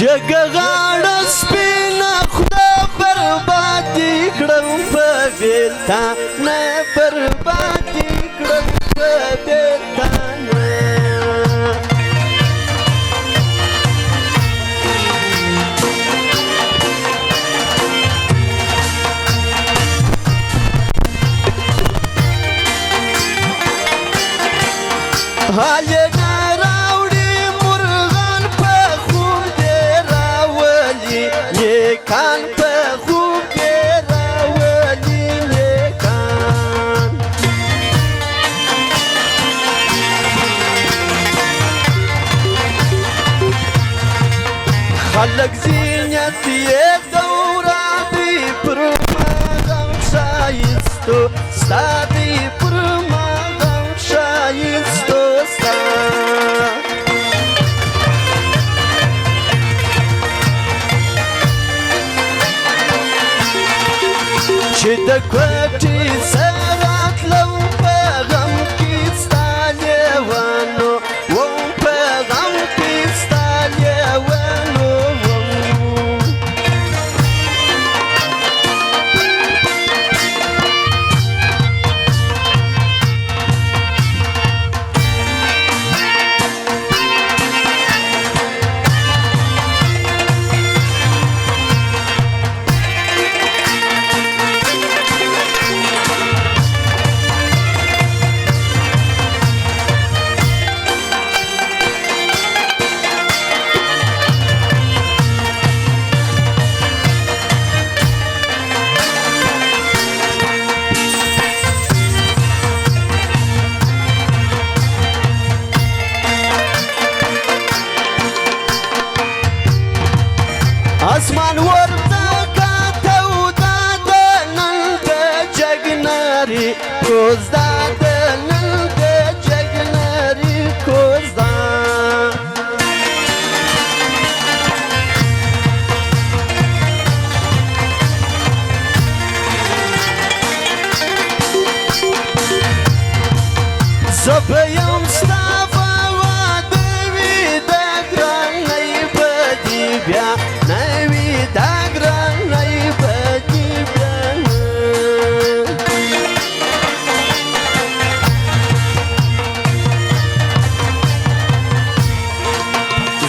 جګه غاړه سپینه خوله بربادي کړم په بېلتانه بربادي کړم په بېلتانه حال یې نه راوړي مرغان په خوب دې راولي نیکان په خوب دې راولي نیکان خلک زینت یې دوره دی پر ماغم ښایستو ستا دی پر ماغم ښایستو چې د کوټې سره تلم په غم کې ستا لیونو وم په غم کې ستا لیونو وم اسمان ورته کاته ودا د نن د جګناري کوزدا د نن د جګناري کوزدا زه به یم ستا په واده وي د ګرانۍ بدي بیا نوی دا ګرانۍ بدي بیا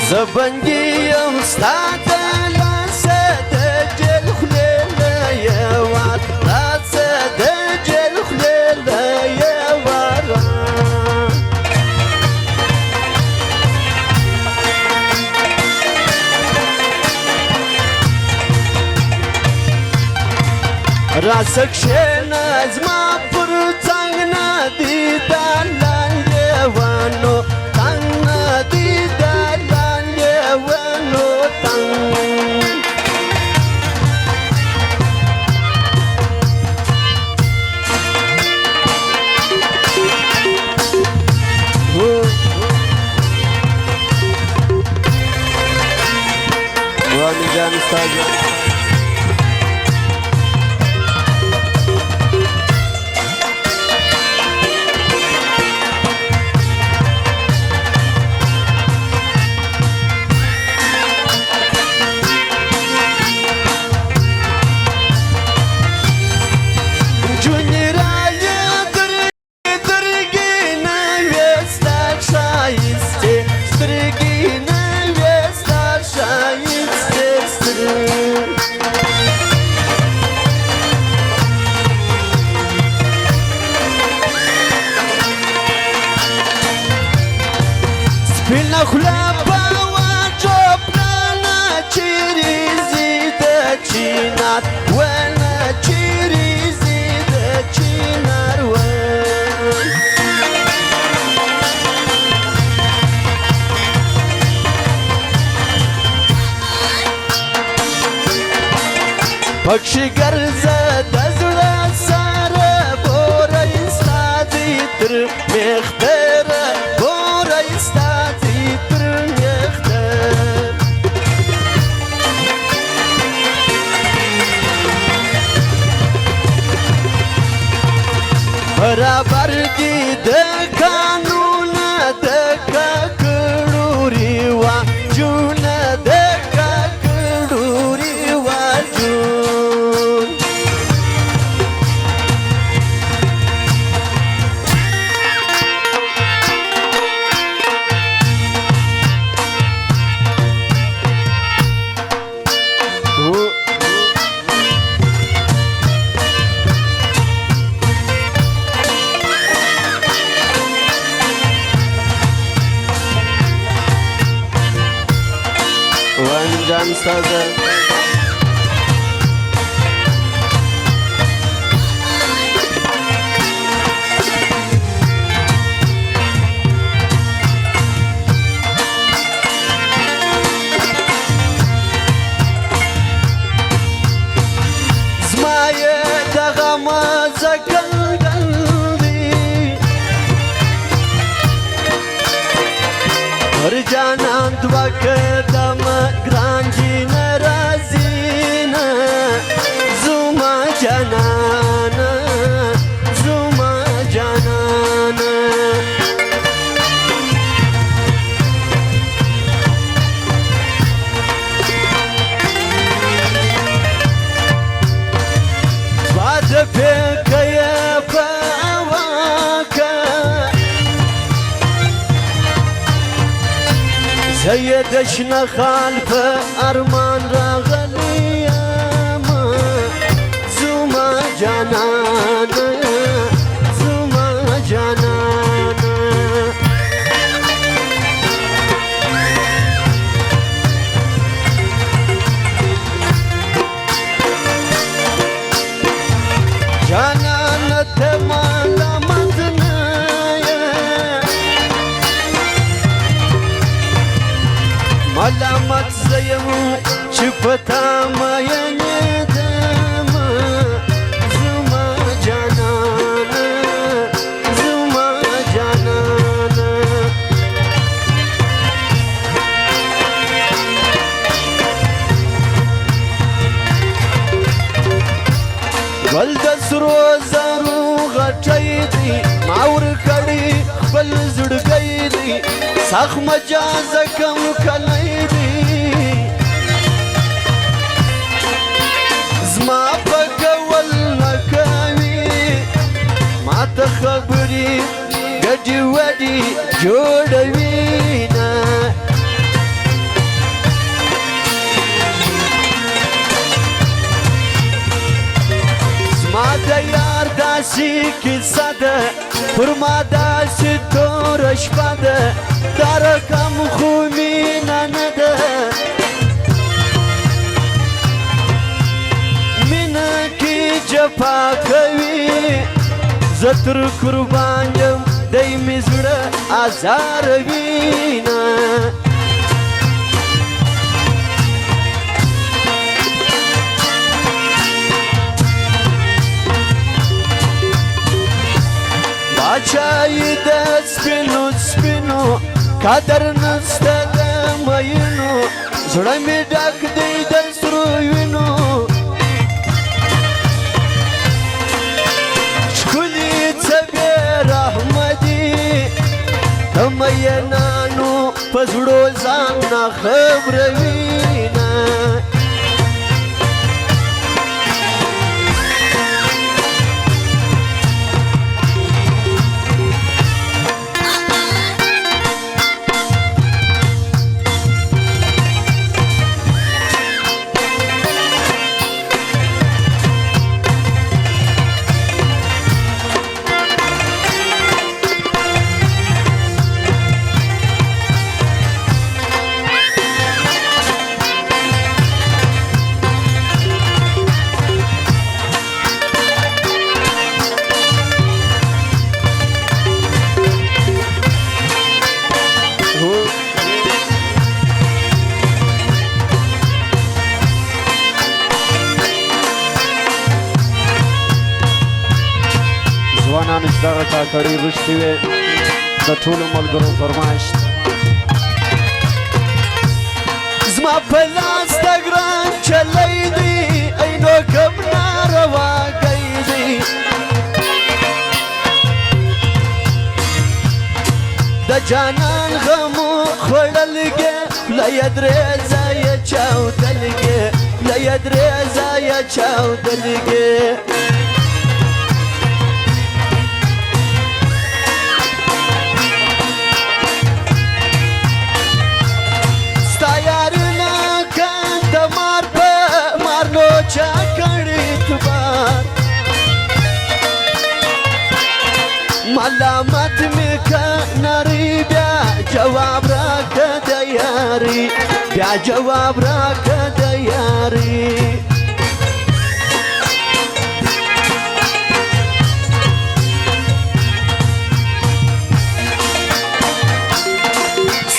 زه بندي یم ستا د لاسه د جل خولې له یوار راسه د جل خولې له یوار راسه کښېنه زما پر څنګ نه دي دا لاندې ونو تنګ نه دي دا لاندې ونو تنګ وانی جان ستا جان سپینه خوله په واچو پلانه چیرې ځي د چینار ونه چیرې ځي د چینار ون پکښې ګرځه د زړه سره بوری ستا دی تر مېختره بوری ستا دی تر مېختر برابر دي د قانون د ککړو رواجونه د وانجان استاذه زمايه دغه زکل دلدي هر جانان دوا کدم گرانجی نرازینا زما جانانا زما جانانا بعد فيك يا فواكا سيدشنا خالف أرمان راغلي ياما زما جانانا زما جانانا جانانا تمالا مدنايا ملامت زيمو شفتا ما يندم زما جانانا زما جانانا ولد سرو زرو غټي دي ماور کړي خپل زړګي دي سخ مجاز کم کلی دي زما پکول نکوي ما ته خبري ګډي وډي جوړوي نه زما د یار داسې کیسه ده پر ما داسې توره شپه ده دا رقم خو مینه نه ده مینه کې جفا کوي زه تر قربان یم دی مې زړه ازاروي نه باچای د سپینو سپینو قدر نسته د مینو زړه مې ډک دی د سرو وینو ښکلي څه رحمه دي د مینانو په زړو ځان ناخبروي نه ځوانانو چې دغه کاکړۍ غوښتي وې د ټولو ملګرو فرمایش زما په لاس د ګران چلی دی اینو کم ناروا کوي دی د جانان غمو خوړلګې له یې درې ځایه چاودلګې له یې درې ځایه چاودلګې ملامت می که نری بیا جواب را که دیاری بیا جواب راکه د یاري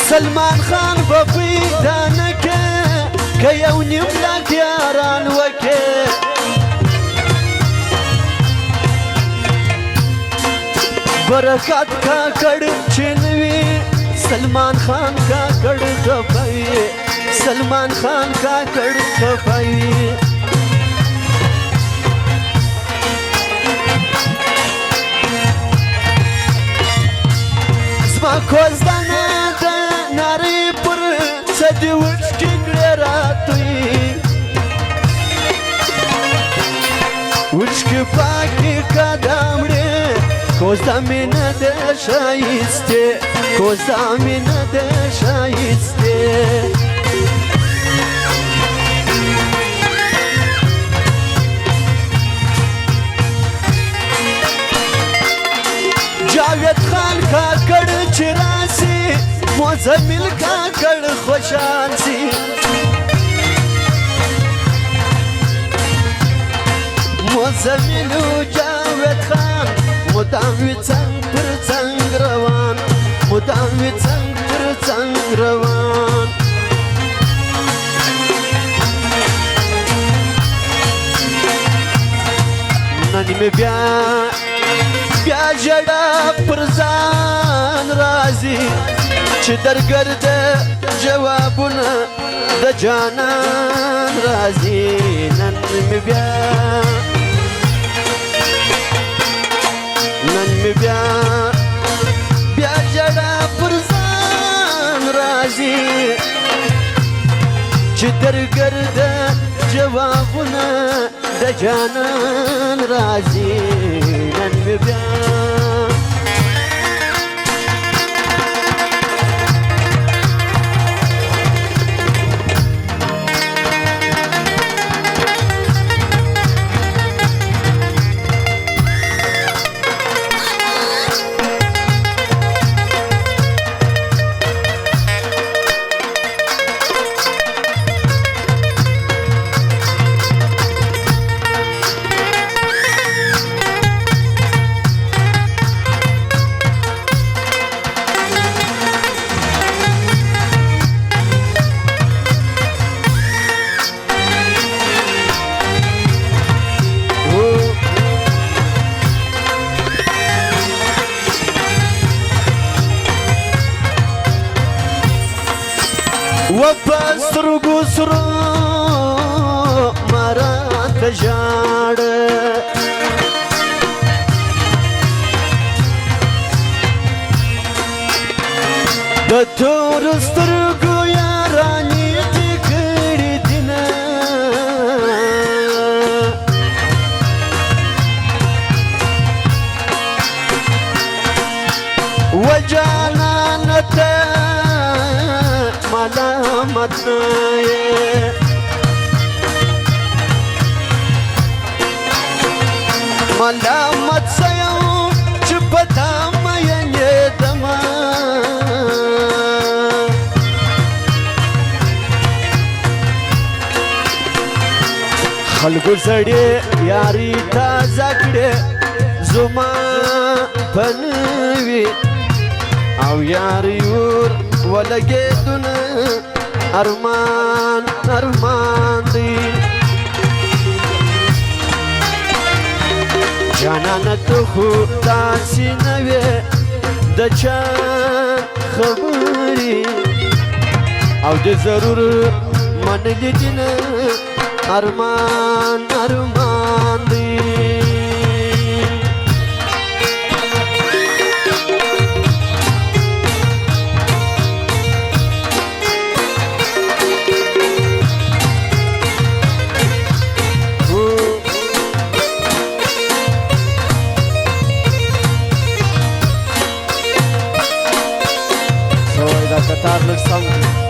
سلمان خان به پیدا نکه که یو نیم لاک یاران وکه برکات کاکړ چې نوي سلمان خان کاکړ خفای سلمان خان کاکړ خفای زما کوزدانه د نارې پر څه دې وچکې کړې راتوی وچکې پاکې قدمړې کوزا مینه د شایسته کوزا مینه د شایسته جاوید خان کاکړ چې راسي مزمل کاکړ خوشحال سي مزملو جاوید خان مدام وی څنګ پر څنګ روان مدام وی څنګ پر څنګ روان نن می بیا ژړا پر ځان راځي چې درګرده جوابونه د جانان راځي نن می بیا ژړا پر ځان راځي چې درګرده جوابونه د جانان راځي نن مې بیا وپسترګو سرو مارات ژاړ د تور سترګو یارانې دې کړې دینه وجانانه ته ملامت نایه ملامت سیو چې پتا مې دما خلکو زړې یاري تازه کړې زما پنوي او یاري ور ولګېدونه ارمان ارمان دی جانانه ته خو داسې نه وې د چا خبرې او د ضرور منلې دي نه ارمان ارمان دی Qatar looks something.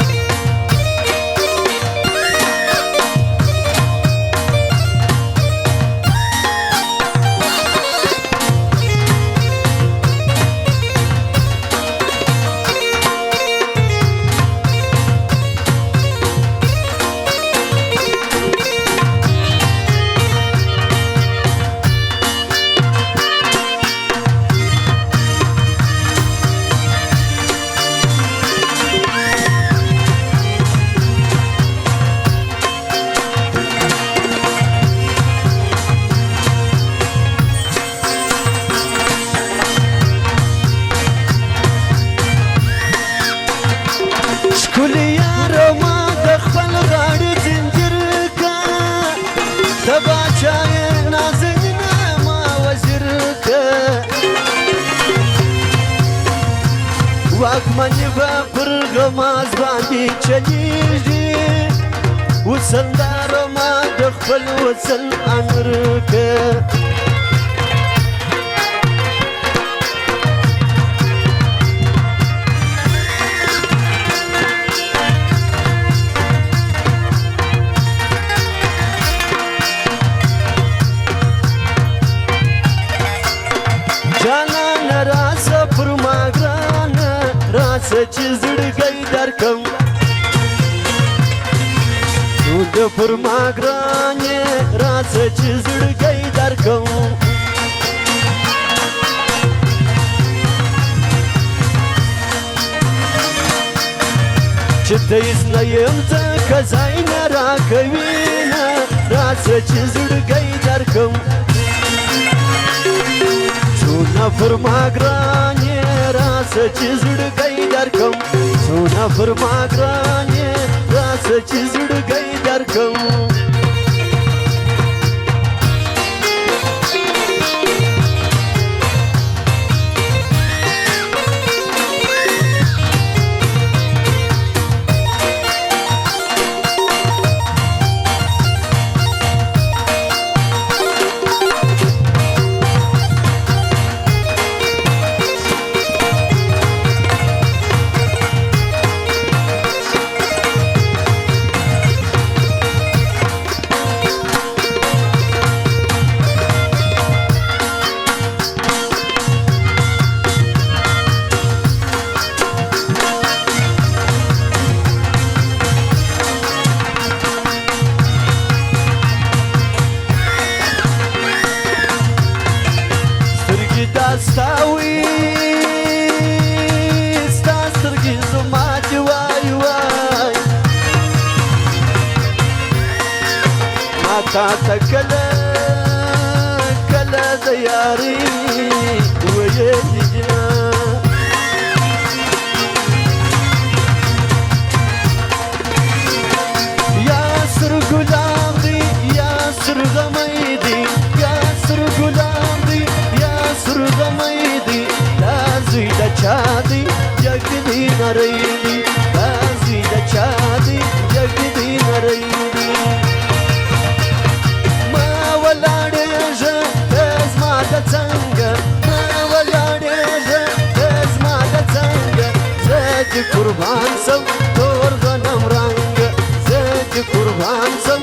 منی به پر غماز باندې چلیږي وسلدارو ما د خپل وصل امر که جانان راسه پر ما ګرانه راسه چې زړګی درکم تو د پر ما ګرانې راسه چې زړګی درکم چې ته هېڅ نه یم ځکه ځای نه راکوینه راسه چې زړګی درکم څونه پر ما ګرانې راسه چې زړګی درکم څونه پر ما ګرانې راسه چې زړګی درکم ستاوي ستا سترګې زما دي وای وای ما تا ته کله کله د یارۍ ویلي دي یا سور ګلاب دی یا سور غمی دی یا سور ګلاب دی سرغمی دی دا زوی دا چا دی جگ دی نری دی دا زوی دا چا دی جگ دی نری دی ما ولاړېږه ته زما د څنګه ما ولاړېږه ته زما د څنګه زه دې قربان سم تور غنم رنګ زه دې قربان سم